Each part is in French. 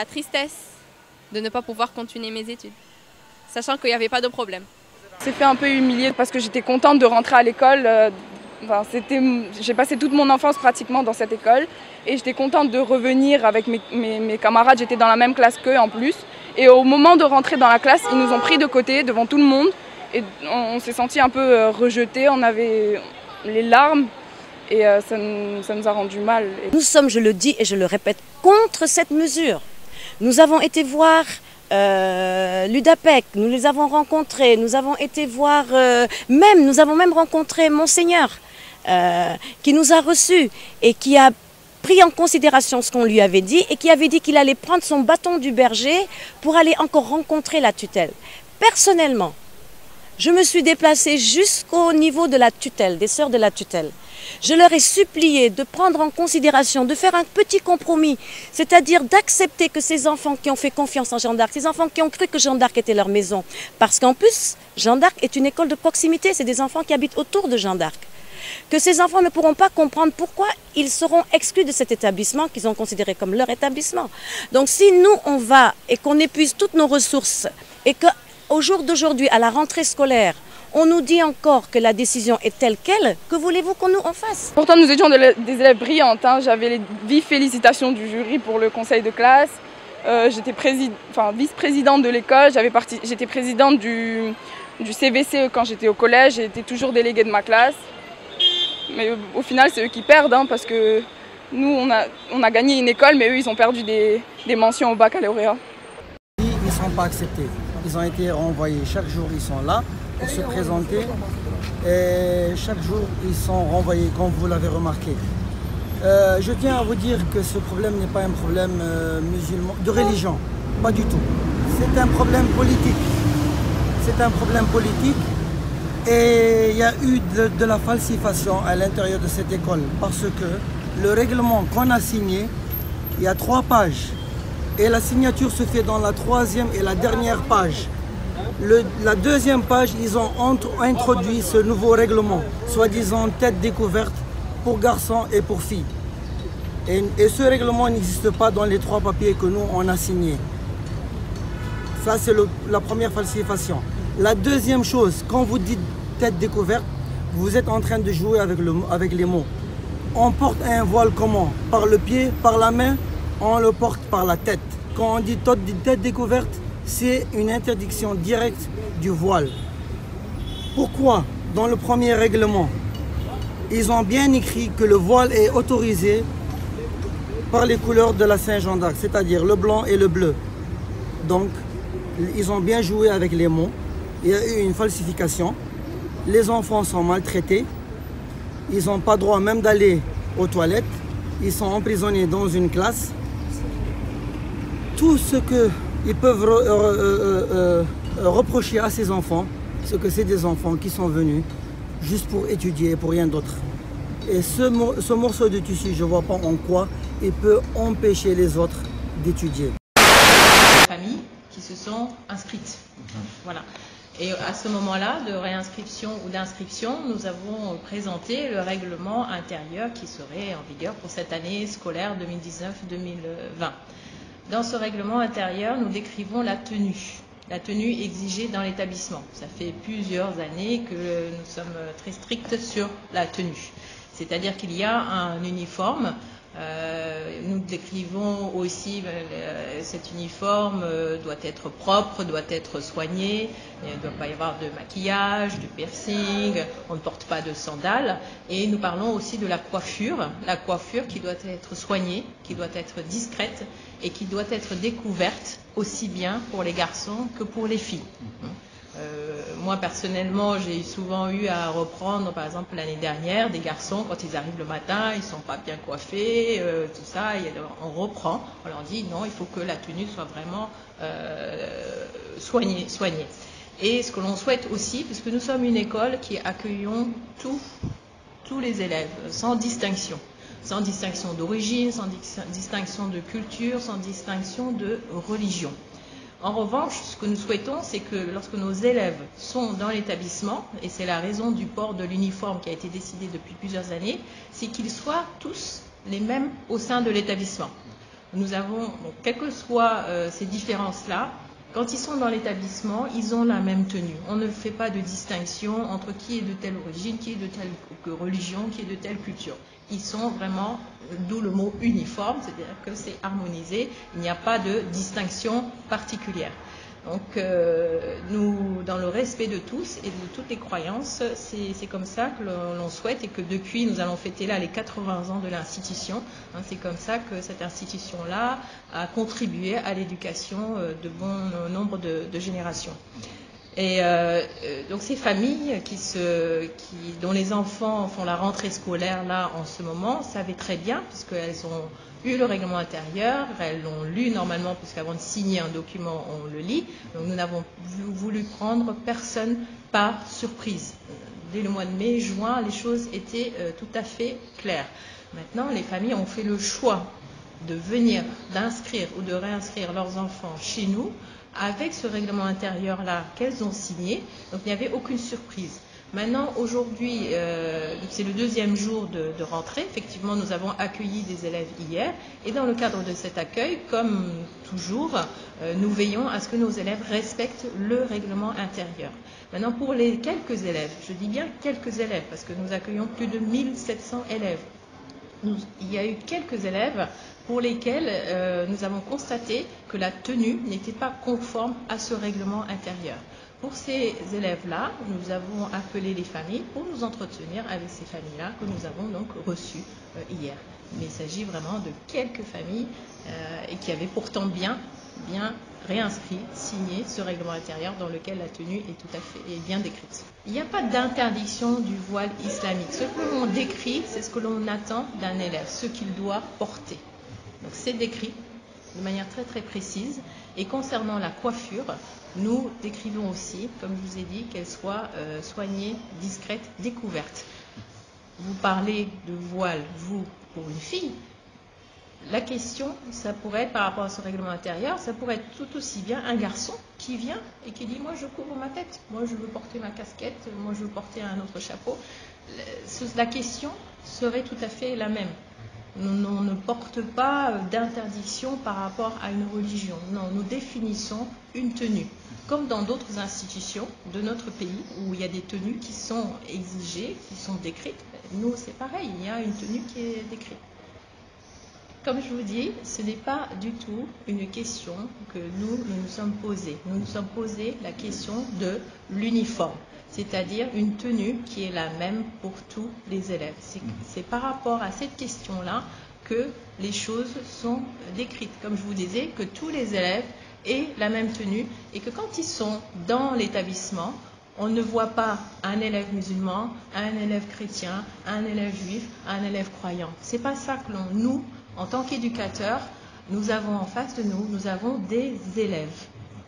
la tristesse de ne pas pouvoir continuer mes études, sachant qu'il n'y avait pas de problème. J'ai fait un peu humiliée parce que j'étais contente de rentrer à l'école. J'ai passé toute mon enfance pratiquement dans cette école et j'étais contente de revenir avec mes camarades. J'étais dans la même classe qu'eux en plus. Et au moment de rentrer dans la classe, ils nous ont pris de côté devant tout le monde et on s'est senti un peu rejetés. On avait les larmes et ça nous a rendu mal. Nous sommes, je le dis et je le répète, contre cette mesure. Nous avons été voir l'UDAPEC, nous les avons rencontrés, nous avons été voir, nous avons même rencontré Monseigneur qui nous a reçus et qui a pris en considération ce qu'on lui avait dit et qui avait dit qu'il allait prendre son bâton du berger pour aller encore rencontrer la tutelle. Personnellement, je me suis déplacée jusqu'au niveau de la tutelle, des sœurs de la tutelle. Je leur ai supplié de prendre en considération, de faire un petit compromis, c'est-à-dire d'accepter que ces enfants qui ont fait confiance en Jeanne d'Arc, ces enfants qui ont cru que Jeanne d'Arc était leur maison, parce qu'en plus, Jeanne d'Arc est une école de proximité, c'est des enfants qui habitent autour de Jeanne d'Arc, que ces enfants ne pourront pas comprendre pourquoi ils seront exclus de cet établissement qu'ils ont considéré comme leur établissement. Donc si nous, on va et qu'on épuise toutes nos ressources et qu'au jour d'aujourd'hui, à la rentrée scolaire, on nous dit encore que la décision est telle qu'elle, que voulez-vous qu'on nous en fasse? Pourtant, nous étions des élèves brillantes. J'avais les vives félicitations du jury pour le conseil de classe. J'étais vice-présidente de l'école. J'étais présidente du CVCE quand j'étais au collège. J'étais toujours déléguée de ma classe. Mais au final, c'est eux qui perdent parce que nous, on a gagné une école, mais eux, ils ont perdu des mentions au baccalauréat. Ils ne sont pas acceptés. Ils ont été renvoyés. Chaque jour, ils sont là pour se présenter et chaque jour ils sont renvoyés comme vous l'avez remarqué. Je tiens à vous dire que ce problème n'est pas un problème musulman, de religion, pas du tout. C'est un problème politique. C'est un problème politique et il y a eu de la falsification à l'intérieur de cette école parce que le règlement qu'on a signé, il y a 3 pages et la signature se fait dans la 3e et la dernière page. La 2e page, ils ont introduit ce nouveau règlement, soi-disant tête découverte pour garçons et pour filles. Et ce règlement n'existe pas dans les 3 papiers que nous, on a signés. Ça, c'est la première falsification. La deuxième chose, quand vous dites tête découverte, vous êtes en train de jouer avec les mots. On porte un voile comment? Par le pied, par la main, on le porte par la tête. Quand on dit tête découverte, c'est une interdiction directe du voile. Pourquoi, dans le premier règlement, ils ont bien écrit que le voile est autorisé par les couleurs de la Saint-Jean d'Arc, c'est-à-dire le blanc et le bleu. Donc, ils ont bien joué avec les mots. Il y a eu une falsification. Les enfants sont maltraités. Ils n'ont pas droit même d'aller aux toilettes. Ils sont emprisonnés dans une classe. Tout ce qu'ils peuvent reprocher à ces enfants, c'est que c'est des enfants qui sont venus juste pour étudier et pour rien d'autre. Et ce morceau de tissu, je ne vois pas en quoi il peut empêcher les autres d'étudier. Familles qui se sont inscrites. Voilà. Et à ce moment-là, de réinscription ou d'inscription, nous avons présenté le règlement intérieur qui serait en vigueur pour cette année scolaire 2019-2020. Dans ce règlement intérieur, nous décrivons la tenue exigée dans l'établissement. Ça fait plusieurs années que nous sommes très stricts sur la tenue. C'est-à-dire qu'il y a un uniforme. Nous décrivons aussi cet uniforme doit être propre, doit être soigné, il ne doit pas y avoir de maquillage, de piercing, on ne porte pas de sandales et nous parlons aussi de la coiffure qui doit être soignée, qui doit être discrète et qui doit être découverte aussi bien pour les garçons que pour les filles. Moi personnellement, j'ai souvent eu à reprendre, par exemple l'année dernière, des garçons quand ils arrivent le matin, ils sont pas bien coiffés, tout ça, et on reprend, on leur dit non, il faut que la tenue soit vraiment soignée. Et ce que l'on souhaite aussi, puisque nous sommes une école qui accueillons tous les élèves, sans distinction d'origine, sans distinction de culture, sans distinction de religion. En revanche, ce que nous souhaitons, c'est que lorsque nos élèves sont dans l'établissement, et c'est la raison du port de l'uniforme qui a été décidé depuis plusieurs années, c'est qu'ils soient tous les mêmes au sein de l'établissement. nous avons, bon, quelles que soient ces différences-là, quand ils sont dans l'établissement, ils ont la même tenue. On ne fait pas de distinction entre qui est de telle origine, qui est de telle religion, qui est de telle culture. Ils sont vraiment, d'où le mot uniforme, c'est-à-dire que c'est harmonisé, il n'y a pas de distinction particulière. Donc nous, dans le respect de tous et de toutes les croyances, c'est comme ça que l'on souhaite, et que depuis, nous allons fêter là les 80 ans de l'institution. Hein, c'est comme ça que cette institution-là a contribué à l'éducation de bon nombre de générations. Et donc ces familles dont les enfants font la rentrée scolaire là en ce moment savaient très bien, puisqu'elles ont eu le règlement intérieur, elles l'ont lu normalement, puisqu'avant de signer un document, on le lit. Donc nous n'avons voulu prendre personne par surprise. Dès le mois de mai, juin, les choses étaient tout à fait claires. Maintenant, les familles ont fait le choix de venir, d'inscrire ou de réinscrire leurs enfants chez nous avec ce règlement intérieur-là qu'elles ont signé. Donc il n'y avait aucune surprise. Maintenant, aujourd'hui, c'est le deuxième jour de rentrée. Effectivement, nous avons accueilli des élèves hier. Et dans le cadre de cet accueil, comme toujours, nous veillons à ce que nos élèves respectent le règlement intérieur. Maintenant, pour les quelques élèves, je dis bien quelques élèves, parce que nous accueillons plus de 1700 élèves. Il y a eu quelques élèves pour lesquels nous avons constaté que la tenue n'était pas conforme à ce règlement intérieur. Pour ces élèves-là, nous avons appelé les familles pour nous entretenir avec ces familles-là que nous avons donc reçues hier. Mais il s'agit vraiment de quelques familles et qui avaient pourtant bien réinscrit, signé ce règlement intérieur dans lequel la tenue est tout à fait bien décrite. Il n'y a pas d'interdiction du voile islamique. Ce que l'on décrit, c'est ce que l'on attend d'un élève, ce qu'il doit porter. Donc c'est décrit de manière très très précise. Et concernant la coiffure, nous décrivons aussi, comme je vous ai dit, qu'elle soit soignée, discrète, découverte. Vous parlez de voile, vous, pour une fille. La question, ça pourrait être par rapport à ce règlement intérieur, ça pourrait être tout aussi bien un garçon qui vient et qui dit « moi je couvre ma tête, moi je veux porter ma casquette, moi je veux porter un autre chapeau ». La question serait tout à fait la même. On ne porte pas d'interdiction par rapport à une religion. Non, nous définissons une tenue. Comme dans d'autres institutions de notre pays où il y a des tenues qui sont exigées, qui sont décrites, nous c'est pareil, il y a une tenue qui est décrite. Comme je vous dis, ce n'est pas du tout une question que nous sommes posés. Nous nous sommes posés la question de l'uniforme, c'est-à-dire une tenue qui est la même pour tous les élèves. C'est par rapport à cette question-là que les choses sont décrites. Comme je vous disais, que tous les élèves aient la même tenue et que quand ils sont dans l'établissement, on ne voit pas un élève musulman, un élève chrétien, un élève juif, un élève croyant. C'est pas ça que nous, en tant qu'éducateurs, nous avons en face de nous, nous avons des élèves,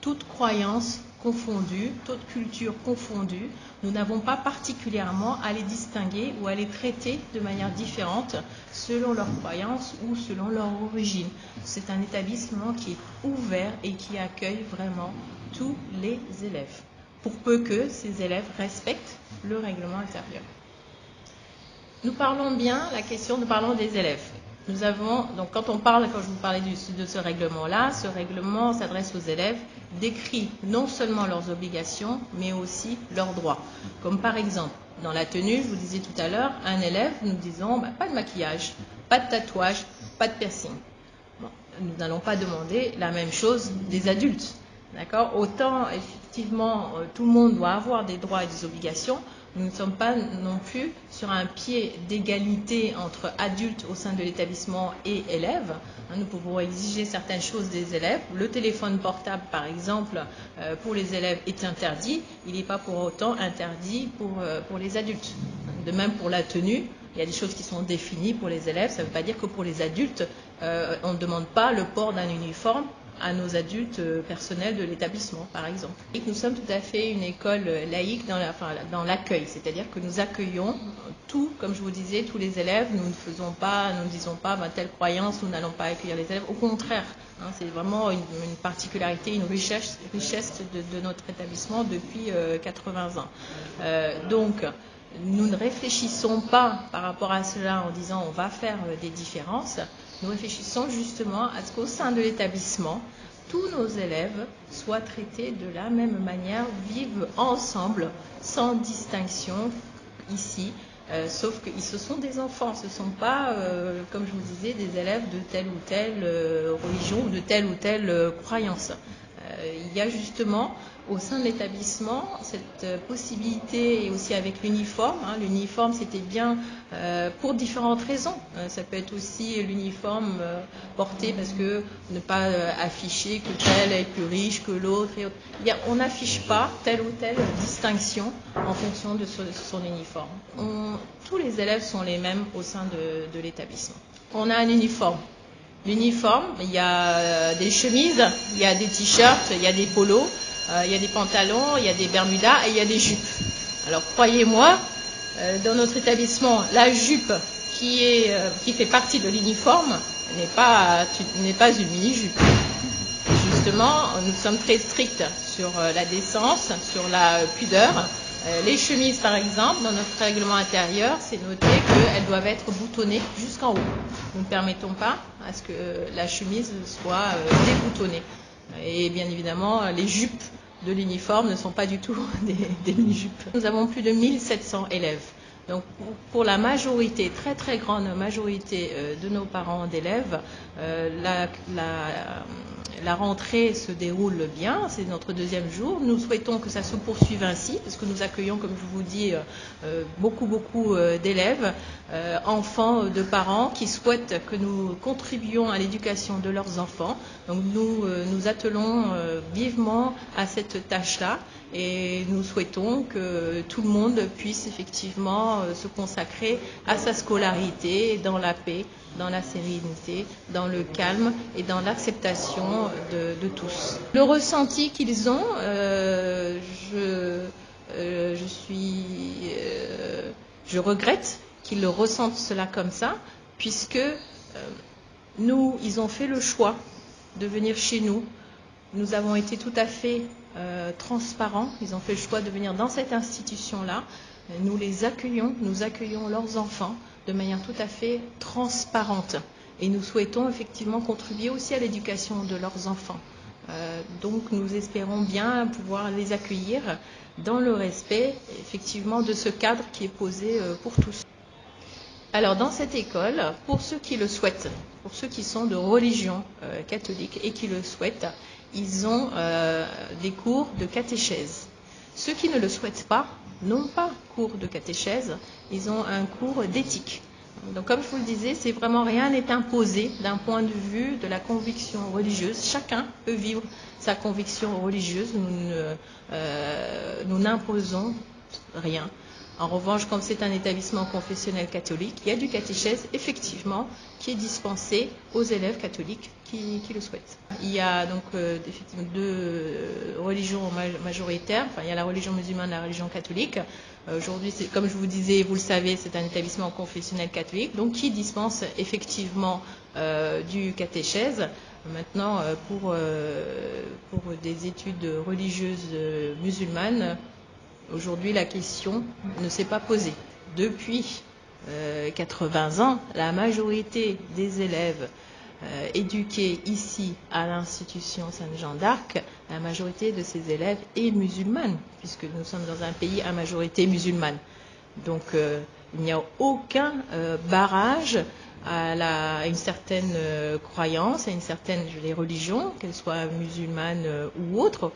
toutes croyances confondues, toutes cultures confondues. Nous n'avons pas particulièrement à les distinguer ou à les traiter de manière différente selon leurs croyances ou selon leur origine. C'est un établissement qui est ouvert et qui accueille vraiment tous les élèves, pour peu que ces élèves respectent le règlement intérieur. Nous parlons bien nous parlons des élèves. Nous avons, donc quand je vous parlais de ce règlement-là, ce règlement s'adresse aux élèves, décrit non seulement leurs obligations, mais aussi leurs droits. Comme par exemple, dans la tenue, je vous disais tout à l'heure, un élève, nous disons, pas de maquillage, pas de tatouage, pas de piercing. Bon, nous n'allons pas demander la même chose des adultes. D'accord ? Autant, effectivement, tout le monde doit avoir des droits et des obligations, nous ne sommes pas non plus sur un pied d'égalité entre adultes au sein de l'établissement et élèves. Nous pouvons exiger certaines choses des élèves. Le téléphone portable, par exemple, pour les élèves est interdit. Il n'est pas pour autant interdit pour les adultes. De même pour la tenue, il y a des choses qui sont définies pour les élèves. Ça ne veut pas dire que pour les adultes, on ne demande pas le port d'un uniforme à nos adultes personnels de l'établissement, par exemple. Et nous sommes tout à fait une école laïque dans l'accueil, c'est-à-dire que nous accueillons comme je vous disais, tous les élèves. Nous ne disons pas telle croyance, nous n'allons pas accueillir les élèves. Au contraire, c'est vraiment une particularité, une richesse de notre établissement depuis 80 ans. Donc, nous ne réfléchissons pas par rapport à cela en disant on va faire des différences. Nous réfléchissons justement à ce qu'au sein de l'établissement, tous nos élèves soient traités de la même manière, vivent ensemble, sans distinction ici. Sauf que ce sont des enfants, ce ne sont pas, comme je vous disais, des élèves de telle ou telle religion ou de telle ou telle croyance. Il y a justement au sein de l'établissement cette possibilité, et aussi avec l'uniforme. L'uniforme, c'était bien pour différentes raisons. Ça peut être aussi l'uniforme porté parce que ne pas afficher que tel est plus riche que l'autre. On n'affiche pas telle ou telle distinction en fonction de son uniforme. Tous les élèves sont les mêmes au sein de l'établissement. On a un uniforme. L'uniforme, il y a des chemises, il y a des t-shirts, il y a des polos, il y a des pantalons, il y a des bermudas et il y a des jupes. Alors croyez-moi, dans notre établissement, la jupe qui fait partie de l'uniforme n'est pas une mini-jupe. Justement, nous sommes très stricts sur la décence, sur la pudeur. Les chemises, par exemple, dans notre règlement intérieur, c'est noté qu'elles doivent être boutonnées jusqu'en haut. Nous ne permettons pas à ce que la chemise soit déboutonnée. Et bien évidemment, les jupes de l'uniforme ne sont pas du tout des mini-jupes. Nous avons plus de 1700 élèves. Donc pour la majorité, très très grande majorité de nos parents d'élèves, la rentrée se déroule bien, c'est notre deuxième jour. Nous souhaitons que ça se poursuive ainsi, parce que nous accueillons, comme je vous dis, beaucoup d'élèves, enfants de parents qui souhaitent que nous contribuions à l'éducation de leurs enfants. Donc nous attelons vivement à cette tâche-là et nous souhaitons que tout le monde puisse effectivement se consacrer à sa scolarité dans la paix, dans la sérénité, dans le calme et dans l'acceptation de tous. Le ressenti qu'ils ont, je regrette qu'ils le ressentent cela comme ça, puisque ils ont fait le choix de venir chez nous. Nous avons été tout à fait transparents. Ils ont fait le choix de venir dans cette institution-là. Nous les accueillons, nous accueillons leurs enfants de manière tout à fait transparente. Et nous souhaitons effectivement contribuer aussi à l'éducation de leurs enfants. Donc nous espérons bien pouvoir les accueillir dans le respect effectivement de ce cadre qui est posé pour tous. Alors dans cette école, pour ceux qui le souhaitent, pour ceux qui sont de religion catholique et qui le souhaitent, ils ont des cours de catéchèse. Ceux qui ne le souhaitent pas n'ont pas cours de catéchèse, ils ont un cours d'éthique. Donc comme je vous le disais, c'est vraiment rien n'est imposé d'un point de vue de la conviction religieuse. Chacun peut vivre sa conviction religieuse, nous n'imposons rien. En revanche, comme c'est un établissement confessionnel catholique, il y a du catéchèse, effectivement, qui est dispensé aux élèves catholiques qui le souhaitent. Il y a donc effectivement deux religions majoritaires. Enfin, il y a la religion musulmane et la religion catholique. Aujourd'hui, comme je vous disais, vous le savez, c'est un établissement confessionnel catholique, donc qui dispense effectivement du catéchèse. Maintenant, pour des études religieuses musulmanes, aujourd'hui, la question ne s'est pas posée. Depuis 80 ans, la majorité des élèves éduqués ici à l'institution Sainte-Jeanne d'Arc, la majorité de ces élèves est musulmane, puisque nous sommes dans un pays à majorité musulmane. Donc, il n'y a aucun barrage à une certaine croyance, à une certaine religion, qu'elle soit musulmane ou autre.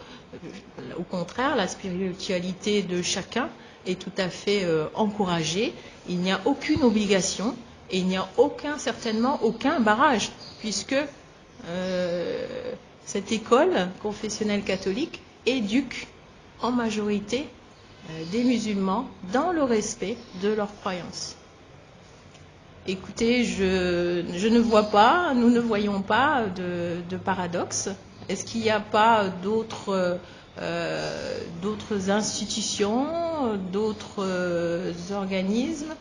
Au contraire, la spiritualité de chacun est tout à fait encouragée. Il n'y a aucune obligation et il n'y a certainement aucun barrage, puisque cette école confessionnelle catholique éduque en majorité des musulmans dans le respect de leurs croyances. Écoutez, je ne vois pas, nous ne voyons pas de paradoxe. Est-ce qu'il n'y a pas d'autres institutions, d'autres organismes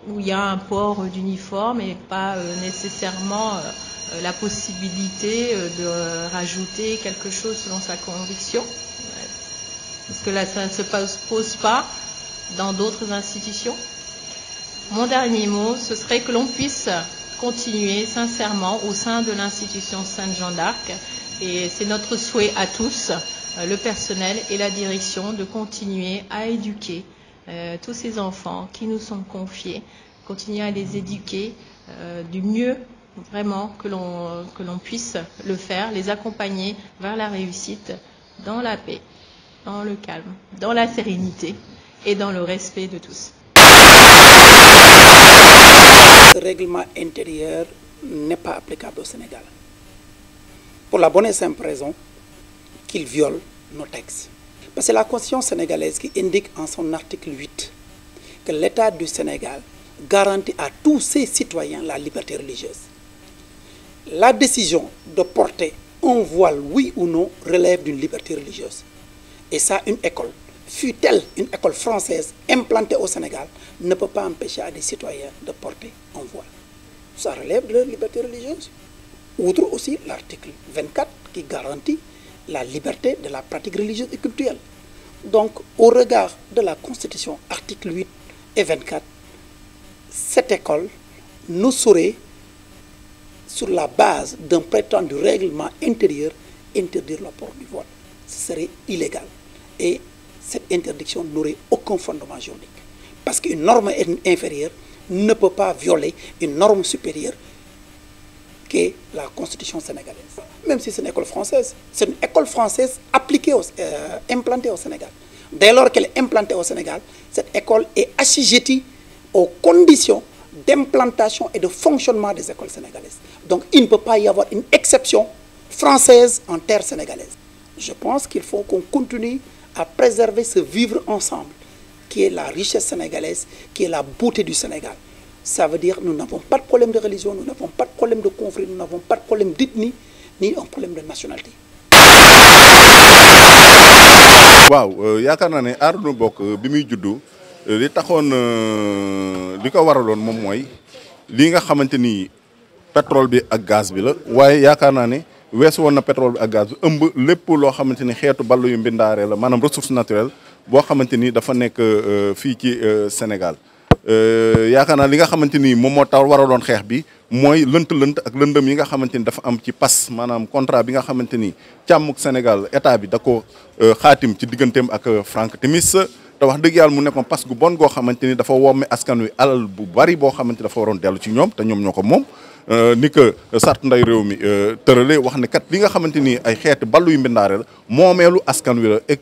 où il y a un port d'uniforme et pas nécessairement la possibilité de rajouter quelque chose selon sa conviction? Parce que là, ça ne se pose pas. dans d'autres institutions. Mon dernier mot, ce serait que l'on puisse continuer sincèrement au sein de l'institution Sainte-Jeanne d'Arc, et c'est notre souhait à tous, le personnel et la direction, de continuer à éduquer tous ces enfants qui nous sont confiés, continuer à les éduquer du mieux vraiment que l'on puisse le faire, les accompagner vers la réussite dans la paix, dans le calme, dans la sérénité et dans le respect de tous. Le règlement intérieur n'est pas applicable au Sénégal, pour la bonne et simple raison qu'il viole nos textes. Parce que c'est la Constitution sénégalaise qui indique en son article 8 que l'État du Sénégal garantit à tous ses citoyens la liberté religieuse. La décision de porter un voile, oui ou non, relève d'une liberté religieuse. Et ça, une école, fût-elle une école française implantée au Sénégal, ne peut pas empêcher à des citoyens de porter un voile. Ça relève de leur liberté religieuse. Outre aussi l'article 24 qui garantit la liberté de la pratique religieuse et culturelle. Donc, au regard de la Constitution, articles 8 et 24, cette école ne saurait, sur la base d'un prétendu règlement intérieur, interdire le port du voile. Ce serait illégal. Et cette interdiction n'aurait aucun fondement juridique. Parce qu'une norme inférieure ne peut pas violer une norme supérieure qu'est la Constitution sénégalaise. Même si c'est une école française, c'est une école française appliquée, implantée au Sénégal. Dès lors qu'elle est implantée au Sénégal, cette école est assujettie aux conditions d'implantation et de fonctionnement des écoles sénégalaises. Donc il ne peut pas y avoir une exception française en terre sénégalaise. Je pense qu'il faut qu'on continue à préserver ce vivre ensemble qui est la richesse sénégalaise, qui est la beauté du Sénégal. Ça veut dire que nous n'avons pas de problème de religion, nous n'avons pas de problème de conflit, nous n'avons pas de problème d'ethnie, ni un problème de nationalité. waaw yaakaar naa ne aar nu bokk bi muy juddu li taxoon li ko waraloon moom mooy li nga xamante ni pétrole bi ak gaz bi la waaye yaakaar naa ne weesu woon na pétrole bi ak gaz bi ëmb lépp loo xamante ni xeetu ballu yu mbindaare la maanaam ressource naturelle boo xamante ni dafa nekk fii ci Sénégal. yaakaar naa li nga xamante ni moom moo tax waraloon xeex bi mooy lënt-lënt ak lëndëm yi nga xamante ni dafa am ci pas maanaam contrat bi nga xamante ni càmmuk Sénégal état bi da ko xaatim ci digganteem ak Franck Timis te wax dëgg yàlla mu nekkoon pas gu bon goo xamante ni dafa womme askan wi alal bu bari boo xamante dafa waroon dellu ci ñoom te ñoom ñoo ko moom. ni que sart nday réew mi tërale wax ne kat li nga xamante ni ay xeeti ballu yu mbindaare la moomeelu askan wi la et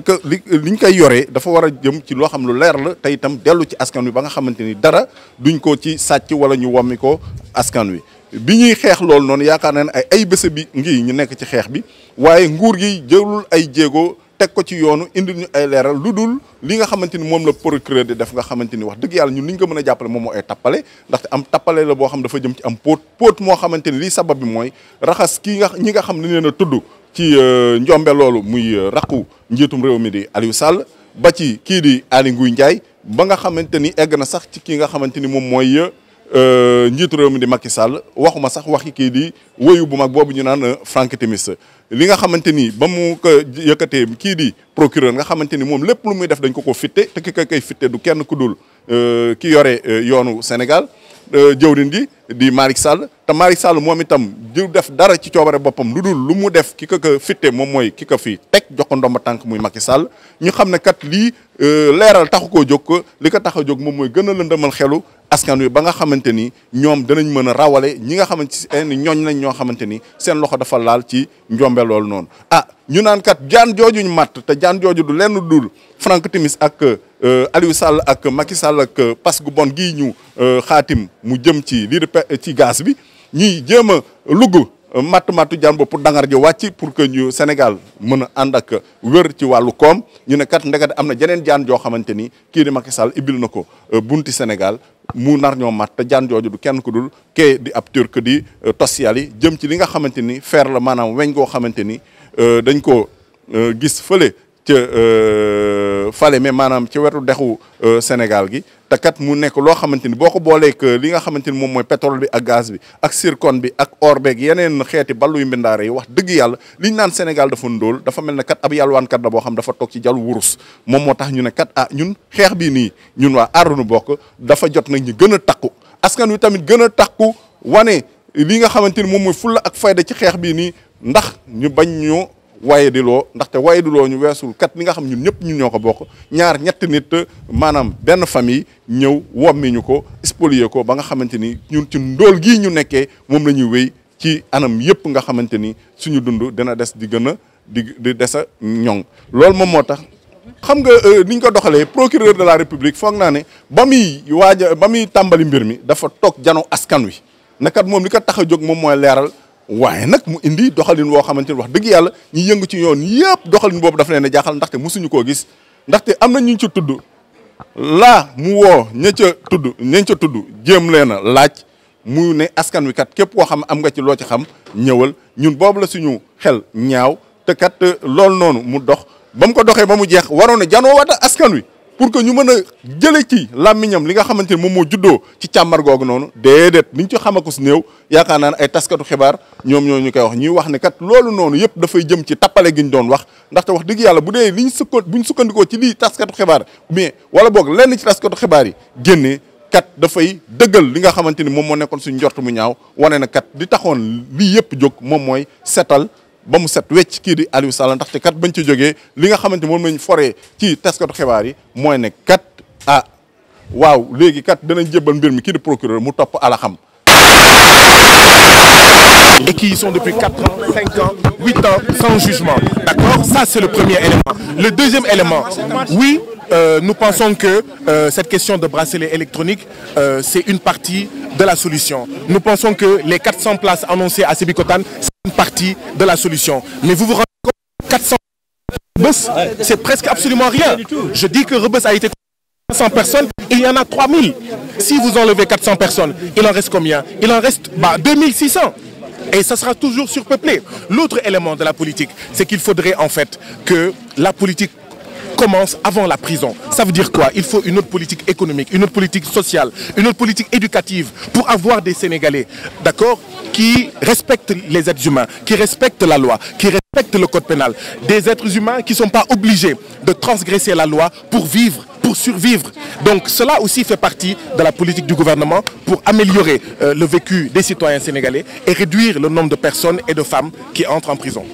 que liñ koy yoree dafa war a jëm ci loo xam lu leer la te itam dellu ci askan wi ba nga xamante ni dara duñ ko ci sàcc wala ñu wommi ko askan wi. bi ñuy xeex loolu noonu yaakaar naa ne ay bés bi ngi ñu nekk ci xeex bi waaye nguur gi jëlul ay jéego teg ko ci yoonu indil ñu ay leeral lu dul li nga xamante ni moom la procureur di def nga xamante ni wax dëgg yàlla ñun li ñu ko mën a jàppale moom moo ay tappale ndaxte am tappale la boo xam dafa jëm ci am póot moo xamante ni lii sabab bi mooy raxas ñi nga xam ne leen a tudd ci njombe loolu muy raqu njiitum réew mi di Aliou Sall ba ci kii di Aly Ngouille Ndiaye ba nga xamante ni egg na sax ci kii nga xamante ni moom mooy njiitu réew mi di Macky Sall waxuma sax waxi kii di woyu bu mag boobu ñu naan Franck Timis li nga xamante ni ba mu ko yëkkatee kii di procureur nga xamante ni moom lépp lu muy def dañ ko fitte te ki koy fitte du kenn ku dul ki yore yoonu Sénégal jëwriñ gi di Malick Sall te Malick Sall moom itam du def dara ci coobare boppam lu dul lu mu def ki ko fitte moom mooy ki ko fi teg jox ko ndomba tànk muy Macky Sall ñu xam ne kat lii leeral taxu koo jóg li ko tax a jóg moom mooy gën a lëndëmal xelu askan wi ba nga xamante ni ñoom danañ mën a rawale ñi nga xamante ni ñooñ lañ ñoo xamante ni seen loxo dafa laal ci njombe loolu noonu. ah ñu naan kat jaan jooju ñu matt te jaan jooju du lenn dul Franck Timis ak Aliou Sall ak Macky Sall ak pas gu bon gii ñu xaatim mu jëm ci lii ci gaz bi ñuy jéem a lugg mattu jaan boobu pour dangar ji wàcc pour que ñu Sénégal mën a ànd ak wér ci wàllu koom ñu ne kat ndekete am na jeneen jaan joo xamante ni kii di Macky Sall ibil na ko bunti Sénégal mu nar ñoo mat te jaan jooju du kenn ku dul kee di ab turc di Tosyali jëm ci li nga xamante ni fer la maanaam weñ goo xamante ni dañ ko gis fële ca Falémé maanaam ci wetu dexu Sénégal gi te kat mu nekk loo xamante ni boo ko booleeg li nga xamante ni moom mooy pétrole bi ak gaz bi ak zircon bi ak or beeg yeneen xeeti balluy mbindaare yi wax dëgg yàlla liñ naan Sénégal dafa ndóol dafa mel ne kat ab yàlwaankat la boo xam dafa toog ci jalu wurus moom moo tax ñu ne kat ñun xeex bii nii ñun waa Aar Nu Bokk dafa jot nag ñu gën a takku askan wi tamit gën a takku wane li nga xamante ni moom mooy fulla ak fayda ci xeex bii nii ndax ñu bañ ñu waaye di loo ndaxte waaye di loo ñu weesul kat li nga xam ñun ñëpp ñun ñoo ko bokk ñaar ñetti nit maanaam benn famille ñëw wommi ñu ko spolier ko ba nga xamante ni ñun ci ndóol gii ñu nekkee moom la ñuy wéy ci anam yëpp nga xamante ni suñu dund dina des di gën a di des a ñoŋ loolu moom moo tax xam nga ni ñu ko doxalee procureur de la république foog naa ne ba muy tàmbali mbir mi dafa toog jano askan wi nakat moom li ko tax a jóg moom mooy leeral waaye nag mu indi doxalin woo xamante ni wax dëgg yàlla ñi yëngu ci yoon yëpp doxalin boobu dafa leen a jaaxal ndaxte mosuñu koo gis ndaxte am na ñu ci tudd laa mu woo ña ca tudd jéem leen a laaj mu ne askan wi kat képp koo xam am nga ci loo ci xam ñëwal ñun boobu la suñu xel ñaaw te kat loolu noonu mu dox ba mu ko doxee ba mu jeex waroon a janoo waat askan wi pour que ñu mën a jële ci làmmiñam li nga xamante ni moom moo juddoo ci càmmar googu noonu déedéet liñ ci xamakus néew yaakaar naa ne ay taskatu xibaar ñoom ñoo ñu koy wax ñuy wax ne kat loolu noonu yëpp dafay jëm ci tappale gi ñu doon wax ndaxte wax dëgg yàlla bu dee buñ sukkandikoo ci lii taskatu xibaar mais wala boog lenn ci taskatu xibaar yi génnee kat dafay dëggal li nga xamante ni moom moo nekkoon suñ njort mu ñaaw wane na kat di taxoon lii yëpp jóg moom mooy setal ba mu set wecc kii di Aliou Sall ndaxte kat bañ ci jógee li nga xamante moom lañ foree ci taskatu xibaar yi mooy ne kat waaw léegi kat danañ jébbal mbir mi kii di procureur mu topp ala xam. Et qui y sont depuis 4 ans, 5 ans, 8 ans sans jugement. D'accord? Ça, c'est le premier élément. Le deuxième élément, oui, nous pensons que cette question de bracelet électronique, c'est une partie de la solution. Nous pensons que les 400 places annoncées à Sébikotane, c'est une partie de la solution. Mais vous vous rendez compte, 400 Rebeuss, c'est presque absolument rien. Je dis que Rebeuss a été 400 personnes, il y en a 3000. Si vous enlevez 400 personnes, il en reste combien? Il en reste 2600. Et ça sera toujours surpeuplé. L'autre élément de la politique, c'est qu'il faudrait en fait que la politique commence avant la prison. Ça veut dire quoi? Il faut une autre politique économique, une autre politique sociale, une autre politique éducative pour avoir des Sénégalais, d'accord, qui respectent les êtres humains, qui respectent la loi, qui respectent le code pénal. Des êtres humains qui ne sont pas obligés de transgresser la loi pour vivre, pour survivre. Donc cela aussi fait partie de la politique du gouvernement pour améliorer le vécu des citoyens sénégalais et réduire le nombre de personnes et de femmes qui entrent en prison.